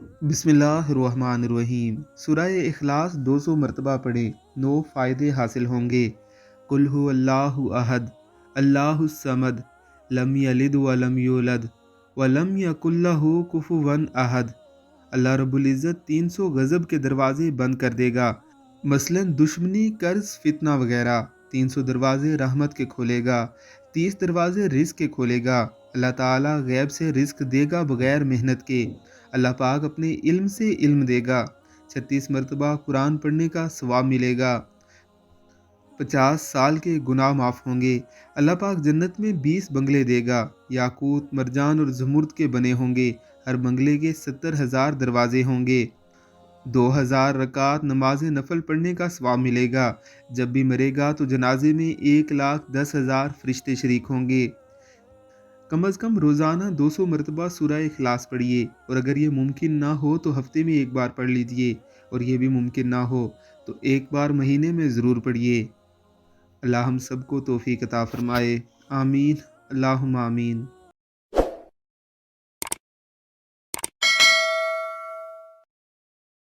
بسم اللہ الرحمن الرحیم۔ سورہ اخلاص 200 مرتبہ پڑھیں، 9 فائدے حاصل ہوں گے۔ قل هو اللہ احد، اللہ الصمد، لم یلد ولم یولد ولم یکن لہ کفوا احد۔ اللہ رب العزت 300 غضب کے دروازے بند کر دے گا، مثلاً دشمنی، قرض، فتنہ وغیرہ۔ 300 دروازے رحمت کے کھولے گا، 30 دروازے رزق کے کھولے گا۔ اللہ تعالیٰ غیب سے رزق دے گا بغیر محنت کے۔ اللہ پاک اپنے علم سے علم دے گا۔ 36 مرتبہ قرآن پڑھنے کا ثواب ملے گا۔ 50 سال کے گناہ معاف ہوں گے۔ اللہ پاک جنت میں 20 بنگلے دے گا، یاقوت، مرجان اور زمرد کے بنے ہوں گے۔ ہر بنگلے کے 70,000 دروازے ہوں گے۔ 2000 رکعت نماز نفل پڑھنے کا ثواب ملے گا۔ جب بھی مرے گا تو جنازے میں 1,10,000 فرشتے شریک ہوں گے۔ کم از کم روزانہ 200 مرتبہ سورہ اخلاص پڑھیے، اور اگر یہ ممکن نہ ہو تو ہفتے میں ایک بار پڑھ لیجئے، اور یہ بھی ممکن نہ ہو تو ایک بار مہینے میں ضرور پڑھیے۔ اللہ ہم سب کو توفیق عطا فرمائے، آمین، اللہم آمین۔